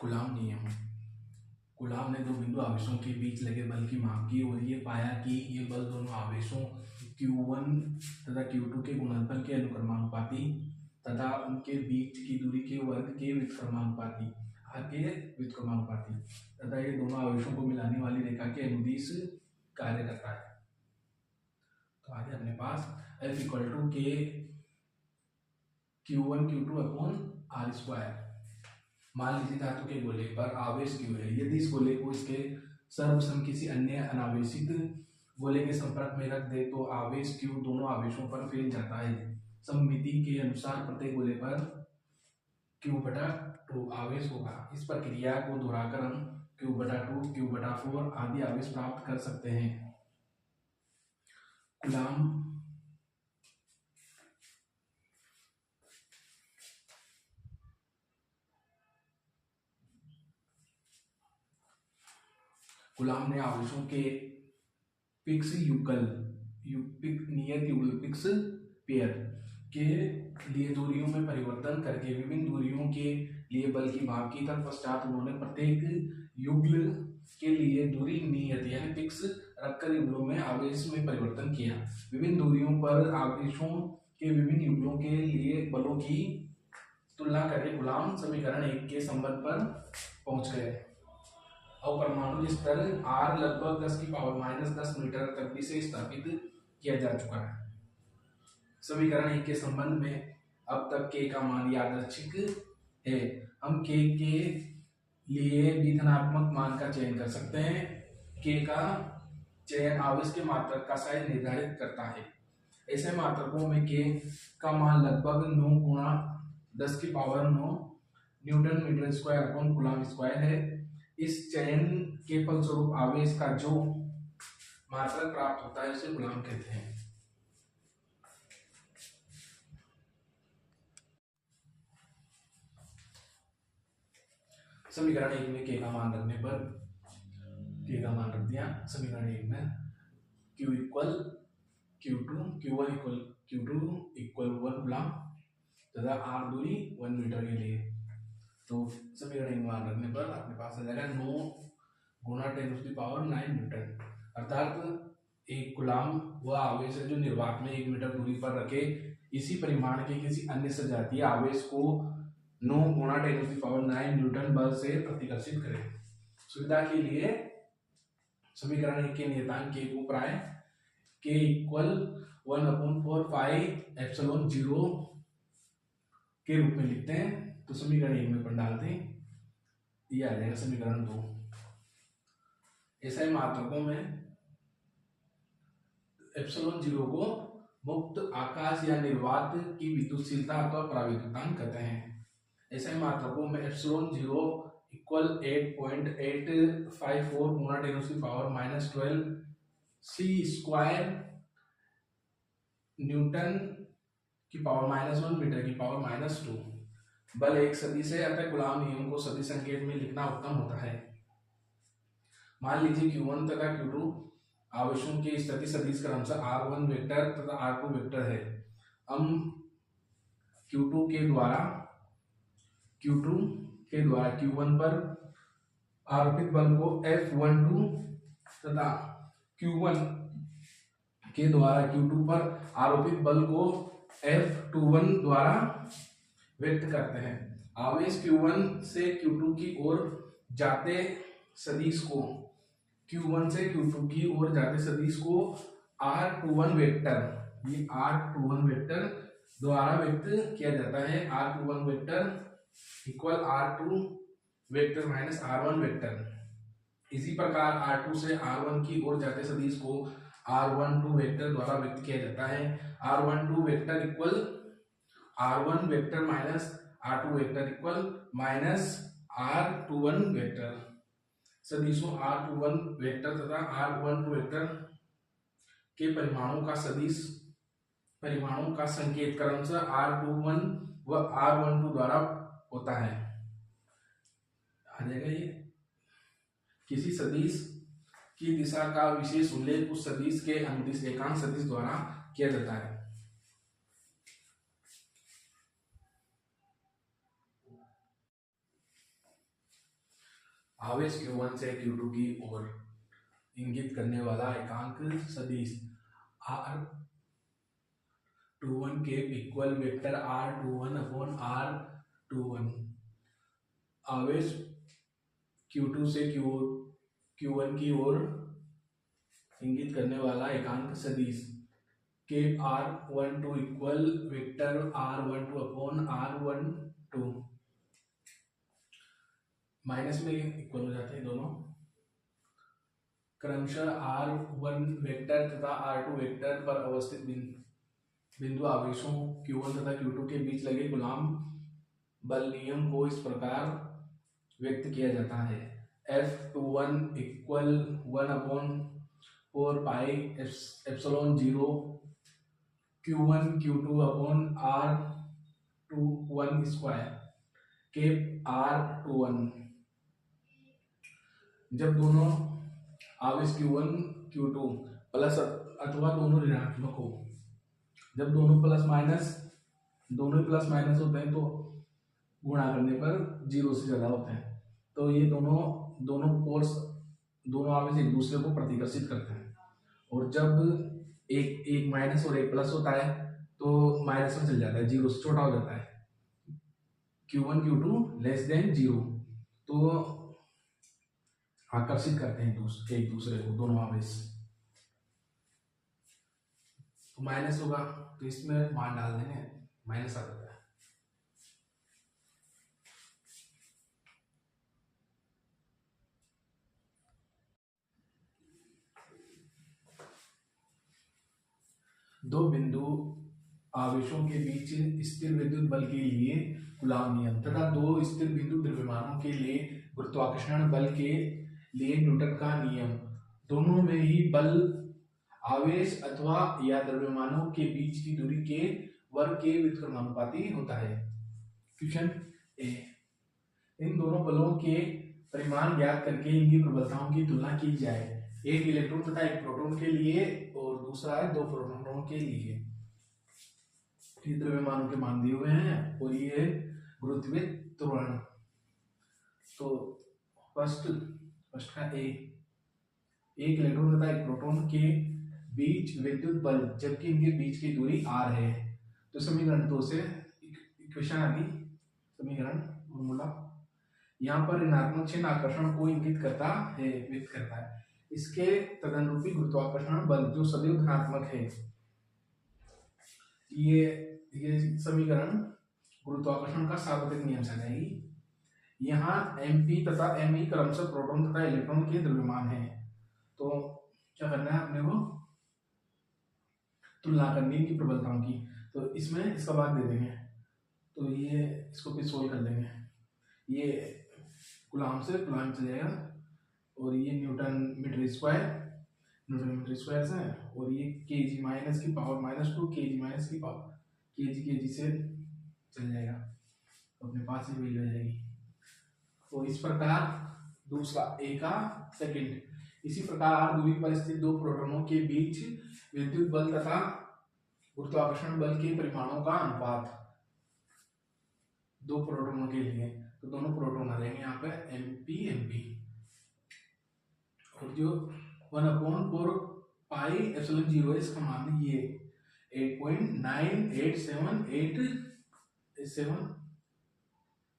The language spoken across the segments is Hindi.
कूलाम नियम। कूलाम ने दो बिंदु आवेशों के बीच लगे बल की माप की और ये पाया कि ये बल दोनों आवेशों Q1 तथा Q2 के गुणनफल के अनुक्रमानुपाती तथा उनके बीच की दूरी के वर्ग के व्युत्क्रमानुपाती तथा ये दोनों आवेशों को मिलाने वाली रेखा के अनुदिश कार्य करता है। तो आगे अपने पास F इक्वल टू के Q1 Q2 upon R square. मान लीजिए धातु के गोले पर आवेश Q है। यदि इस गोले को इसके सर्वसम किसी अन्य अनावेशित गोले के संपर्क में रख दे तो आवेश Q दोनों आवेशों पर फैल जाता है। सममिति के अनुसार प्रत्येक गोले पर Q/2 आवेश होगा। इस प्रक्रिया को दोहराकर हम Q/2 Q/4 आदि आवेश प्राप्त कर सकते हैं। कूलाम ने आवेशों के पिक्स नियत युगल पिक्स पेयर के लिए दूरियों में परिवर्तन करके विभिन्न दूरियों के लिए बल की माप की। तत्पश्चात उन्होंने प्रत्येक युगल के लिए दूरी नियत यानी पिक्स रखकर युगलों में आवेश में परिवर्तन किया। विभिन्न दूरियों पर आवेशों के विभिन्न युगलों के लिए बलों की तुलना करके कूलाम समीकरण 1 के संबंध पर पहुंच गए। और परमाणु स्तर R लगभग 10⁻⁻10 मीटर तक भी से स्थापित किया जा चुका है। समीकरण 1 के संबंध में अब तक K का मान यादृच्छिक है। हम K के लिए भी धनात्मक मान का चयन कर सकते हैं। K का चयन आवेश के मात्रक का साइज निर्धारित करता है। ऐसे मात्रकों में K का मान लगभग 9×10⁹ newton metre square upon coulomb square है। इस चयन के फलस्वरूप आवेश का जो मात्रक प्राप्त होता है उसे कूलाम कहते हैं। समीकरण 1 में K का मान रखने पर K का मान रख दिया। समीकरण 1 में Q equal Q2 Q1 equal Q2 equal 1 coulomb तथा R दूरी 1 मीटर के लिए। तो समीकरण 1 में मान रखने पर आपके पास आ जाएगा 9×10⁹ न्यूटन। अर्थात एक कूलाम वह आवेश है जो निर्वात में 1 मीटर दूरी पर रखे इसी परिमाण के किसी अन्य सजातीय आवेश को 9×10⁹ न्यूटन बल से प्रतिकर्षित करे। सुविधा के लिए समीकरण 1 के नियतांक K को प्राय K इक्वल 1/4 πε0 के रूप में लिखते हैं। तो समीकरण 1 में अपन डालते हैं, ये आ जाएगा समीकरण 2। ऐसे मात्रकों में ε0 को मुक्त आकाश या निर्वात की विद्युतशीलता अथवा पराविद्युतांक कहते हैं। ऐसे मात्रकों में ε0 इक्वल 8.854 × 10⁻12 c² न्यूटन की पावर -1 मीटर की पावर -2। बल एक सदिश है, अतः कूलाम नियम को सदिश संकेत में लिखना उत्तम होता है। मान लीजिए Q1 तथा Q2 आवेशों के स्थिति सदिश क्रमशः R1 वेक्टर तथा R2 वेक्टर है। हम Q2 के द्वारा Q1 पर आरोपित बल को F12 तथा Q1 के द्वारा Q2 पर आरोपित बल को F21 द्वारा व्यक्त करते हैं। आवेश Q1 से Q2 की ओर जाते सदिश को Q1 से Q2 की ओर जाते सदिश को R21 वेक्टर ये R21 वेक्टर द्वारा व्यक्त किया जाता है। R21 vector equal R2 vector minus R1 vector. इसी प्रकार R2 से R1 की ओर जाते सदिश को R12 वेक्टर द्वारा व्यक्त किया जाता है। R12 vector equal R1 vector minus R2 vector equal minus R21 vector. सदिशों R21 वेक्टर तथा R12 वेक्टर के परिमाणों का संकेत क्रमशः R21 व R12 द्वारा होता है। आ जाएगा ये किसी सदिश की दिशा का विशेष उल्लेख उस सदिश के अनुदिश रेखांश सदिश द्वारा किया जाता है। आवेश Q1 से Q2 की ओर इंगित करने वाला एकांक सदिश R21 के equal vector R21 upon R21 आवेश Q2 से Q1 की ओर इंगित करने वाला एकांक सदिश के R12 equal vector R12 upon R12 minus में इक्वल हो जाते हैं दोनों क्रमशः R1 वेक्टर तथा R2 वेक्टर पर अवस्थित बिंदु आवेशों Q1 तथा Q2 के बीच लगे गुलाम बल नियम को इस प्रकार व्यक्त किया जाता है F21 equal 1/4 pi epsilon 0 Q1 Q2 upon R21 square के R21 जब दोनों आवेश Q1 Q2 प्लस अथवा दोनों ऋणात्मक हो, जब दोनों प्लस माइनस होते हैं तो गुणा करने पर 0 से ज्यादा होते हैं, तो ये दोनों फोर्स दोनों आवेश एक दूसरे को प्रतिकर्षित करते हैं। और जब एक माइनस और एक प्लस होता है तो माइनस में चल जाता है, 0 से छोटा हो जाता है, Q1 Q2 लेस देन 0, तो आकर्षित करते हैं एक दूसरे को दोनों आवेश। तो माइनस होगा तो इसमें मान डाल देंगे, माइनस आ जाता है। दो बिंदु आवेशों के बीच स्थिर विद्युत बल के लिए कूलॉम नियम तथा दो स्थिर बिंदु द्रव्यमानों के लिए गुरुत्वाकर्षण बल के लिए न्यूटन का नियम, दोनों में ही बल आवेश अथवा या द्रव्यमानों के बीच की दूरी के वर्ग के व्युत्क्रमानुपाती होता है। क्वेश्चन ए, इन दोनों बलों के परिमाण ज्ञात करके इनकी प्रबलताओं की तुलना की जाए, एक इलेक्ट्रॉन तथा एक प्रोटॉन के लिए और दूसरा है दो प्रोटॉनों के लिए। द्रव्यमानों के मान दिए हुए हैं और ये गुरुत्वीय त्वरण। तो फर्स्ट का एक इलेक्ट्रॉन तथा एक प्रोटॉन के बीच विद्युत बल जबकि इनके बीच की दूरी r है, तो समीकरण 2 से इक्वेशन आ गई, समीकरण फॉर्मूला। यहाँ पर ऋणात्मक चिन्ह आकर्षण को इंगित करता है, व्यक्त करता है। इसके तदनुरूपी गुरुत्वाकर्षण बल जो सदैव धनात्मक है, ये समीकरण गुरुत्वाकर्षण का सार्वत्रिक नियम से आएगी। यहाँ mp तथा me क्रमशः प्रोटॉन तथा इलेक्ट्रॉन के द्रव्यमान है, तो क्या करना है अपने को, तुलना करनी है इनकी प्रबलताओं की। तो इसमें इसका भाग दे देंगे, तो ये इसको फिर सोल्व कर देंगे, ये कूलॉम से कूलॉम चल जाएगा और ये न्यूटन मीटर स्क्वायर से, और ये kg माइनस की पावर -2 kg माइनस की पावर kg से चल जाएगा, तो अपने पास ही वैल्यू आ जाएगी। तो इस प्रकार दूसरा ए का सेकंड, इसी प्रकार दूरी पर स्थित दो प्रोटॉनों के बीच विद्युत बल तथा गुरुत्वाकर्षण बल के परिमाणों का अनुपात दो प्रोटॉनों के लिए, तो दोनों प्रोटॉन आ जाएंगे यहाँ पे mp और जो 1/4 पाई एप्सिलॉन 0 है, इसका मान ये 8.98787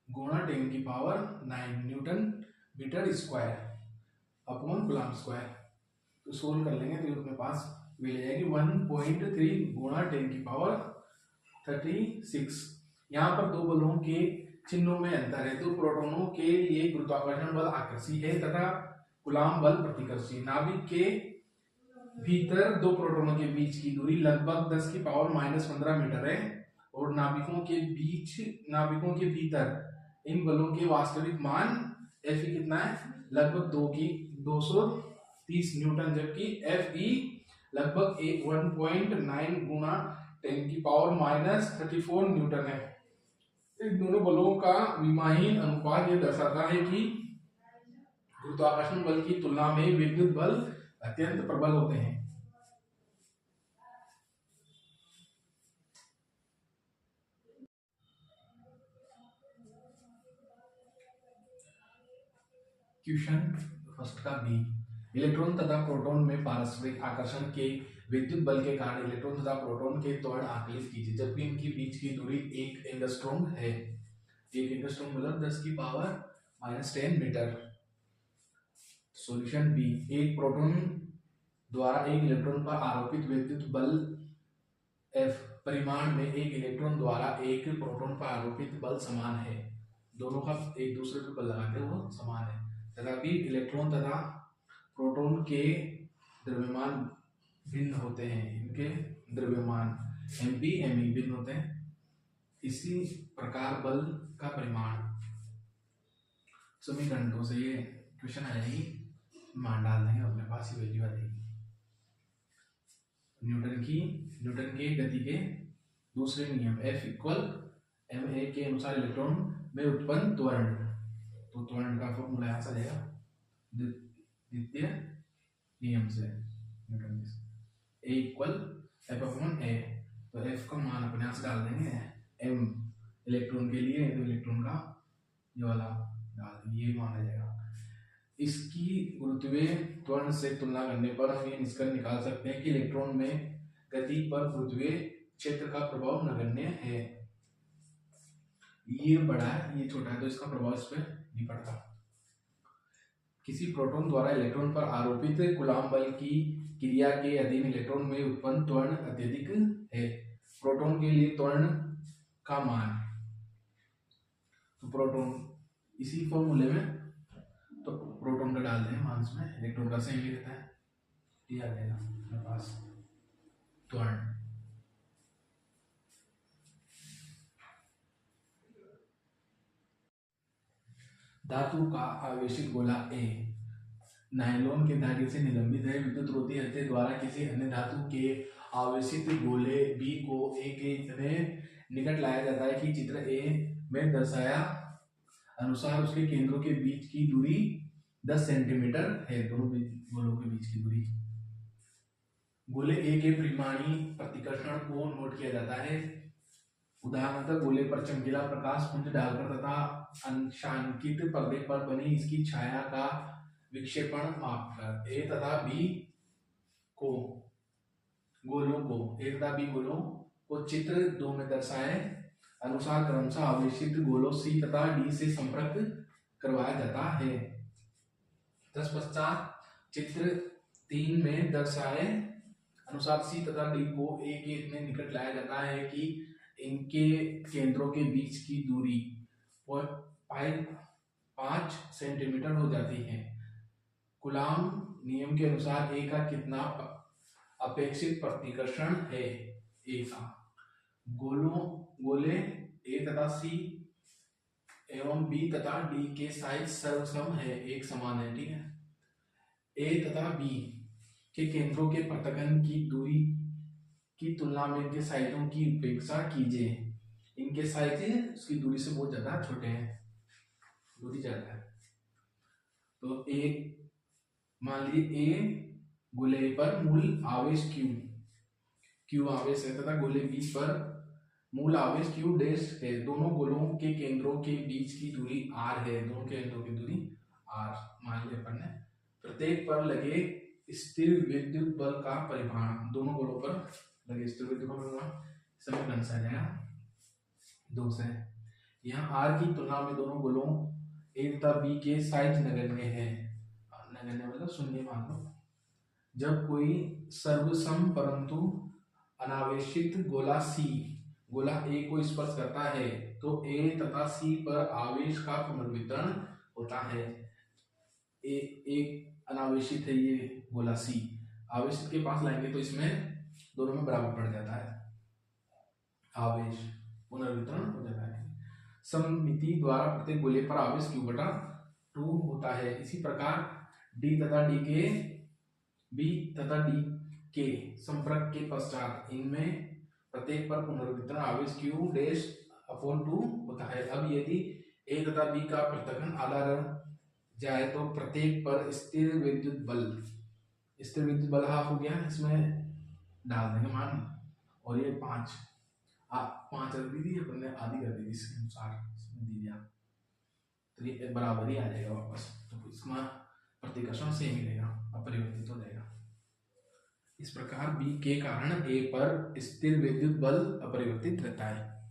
गुणा 10 की power 9 newton metre square upon coulomb square. तो सोल्व कर लेंगे तो अपने पास मिल जाएगी 1.3 गुणा 10 की पावर 36। यहाँ पर दो बलों के चिन्हों में अंतर है, दो प्रोटॉनों के लिए गुरुत्वाकर्षण बल आकर्षी है तथा कूलॉम बल प्रतिकर्षी। नाभिक के भीतर दो प्रोटॉनों के बीच की दूरी लगभग 10 की पावर -15 मीटर है और नाभिकों के भीतर इन बलों के वास्तविक मान Fe कितना है, लगभग 230 न्यूटन, जबकि Fe लगभग 1.9 गुणा 10 की पावर -34 न्यूटन है। इन दोनों बलों का विमाहीन अनुपात यह दर्शाता है कि गुरुत्वाकर्षण बल की तुलना में विद्युत बल अत्यंत प्रबल होते हैं। क्वेश्चन फर्स्ट का बी, इलेक्ट्रॉन तथा प्रोटॉन में पारस्परिक आकर्षण के विद्युत बल के कारण इलेक्ट्रॉन तथा प्रोटॉन के त्वरण आकलित कीजिए जबकि इनके बीच की दूरी 1 एंगस्ट्रॉम है। 1 एंगस्ट्रॉम मतलब 10⁻⁻10 मीटर। सॉल्यूशन बी, एक प्रोटॉन द्वारा एक इलेक्ट्रॉन पर आरोपित विद्युत बल F परिमाण में एक इलेक्ट्रॉन द्वारा एक प्रोटॉन पर आरोपित बल समान है। दोनों का एक दूसरे पर बल लगाते हैं वो समान है। तथापि इलेक्ट्रॉन तथा प्रोटॉन के द्रव्यमान भिन्न होते हैं, इनके द्रव्यमान mp me भिन्न होते हैं। इसी प्रकार बल का परिमाण समीकरणों से ये क्वेश्चन आ जाएगी, मान डाल देंगे अपने पास ही वैल्यू आ जाएगी। न्यूटन के गति के दूसरे नियम F इक्वल ma के अनुसार इलेक्ट्रॉन में उत्पन्न त्वरण, तो त्वरण का फॉर्मूला यहाँ से आ जाएगा द्वितीय नियम से न्यूटन के A इक्वल F/A, तो F का मान अपने यहाँ से डाल देंगे m इलेक्ट्रॉन के लिए, तो इलेक्ट्रॉन का ये वाला डाल देंगे, ये मान आ जाएगा। इसकी गुरुत्वीय त्वरण से तुलना करने पर हम ये निष्कर्ष निकाल सकते हैं कि इलेक्ट्रॉन में गति पर गुरुत्वीय क्षेत्र का प्रभाव नगण्य है। ये बड़ा है ये छोटा है तो इसका प्रभाव इस पर नहीं पड़ता। किसी प्रोटॉन द्वारा इलेक्ट्रॉन पर आरोपित कूलॉम बल की क्रिया के अधीन इलेक्ट्रॉन में उत्पन्न त्वरण अत्यधिक है। प्रोटॉन के लिए त्वरण का मान, तो प्रोटॉन इसी फॉर्मूले में तो प्रोटॉन का डाल दें मान में, इलेक्ट्रॉन का सेम ही रहता है, ये आ जाएगा मेरे पास त्वरण। धातु का आवेशित गोला A नायलॉन के धागे से निलंबित है। विद्युत रोधी हत्थे द्वारा किसी अन्य धातु के आवेशित गोले B को A के इतने निकट लाया जाता है कि चित्र A में दर्शाया अनुसार उसके केंद्रों के बीच की दूरी 10 सेंटीमीटर है। दोनों गोलों के बीच की दूरी। गोले A के परिमाणी प्रतिकर्षण को नोट किया जाता है। उदाहरणतः गोले पर चमकीला प्रकाश पुंज डालकर तथा अंशांकित पर्दे पर बनी इसकी छाया का विक्षेपण मापकर A तथा B गोलों को चित्र 2 में दर्शाए अनुसार क्रमशः आवेशित गोलों C तथा D से संपर्क करवाया जाता है। तत्पश्चात चित्र 3 में दर्शाए अनुसार C तथा D को A के इतने निकट लाया जाता है कि इनके केंद्रों के बीच की दूरी 5 सेंटीमीटर हो जाती है। कूलॉम नियम के अनुसार A का कितना अपेक्षित प्रतिकर्षण है? A का गोले A तथा C एवं B तथा D के साइज सर्वसम है, एक समान है, ठीक है। A तथा B के केंद्रों के पृथक्करण की दूरी की तुलना में इनके साइजों की उपेक्षा कीजिए। इनके साइज उसकी दूरी से बहुत ज्यादा छोटे हैं, दूरी ज्यादा है। तो A मान लीजिए A गोले पर मूल आवेश Q आवेश है तथा गोले B पर मूल आवेश Q डैश है। दोनों गोलों के केंद्रों के बीच की दूरी R है, दोनों केंद्रों की दूरी R मान लिया अपन ने। प्रत्येक पर लगे स्थिर विद्युत बल का परिमाण, दोनों गोलों पर लगे स्थिर विद्युत बल का परिमाण समीकरण से आ जाएगा 2 से। यहाँ R की तुलना में दोनों गोलों A तथा B के साइज नगण्य है। नगण्य मतलब शून्य मान लो। जब कोई सर्वसम परंतु अनावेशित गोला A को स्पर्श करता है तो A तथा C पर आवेश का पुनर्वितरण होता है। एक अनावेशित है ये गोला C, आवेशित के पास लाएंगे तो इसमें दोनों में बराबर पड़ जाता है, आवेश पुनर्वितरण हो जाता है। सममिति द्वारा प्रत्येक गोले पर आवेश Q/2 होता है। इसी प्रकार B तथा D के संपर्क के पश्चात इनमें प्रत्येक पर पुनर्वितरण आवेश Q'/2 होता है। अब यदि A तथा B का पृथक्करण आधा रह जाए तो प्रत्येक पर स्थिर विद्युत बल हाफ हो गया, इसमें डाल देंगे मान, और ये 5 रख दी थी अपन ने, आधी कर दी थी इसके अनुसार इसमें दी दिया, तो ये बराबर ही आ जाएगा वापस। तो इसमें प्रतिकर्षण सेम ही रहेगा, अपरिवर्तित हो जाएगा। इस प्रकार बी के कारण ए पर स्थिर विद्युत बल अपरिवर्तित रहता है।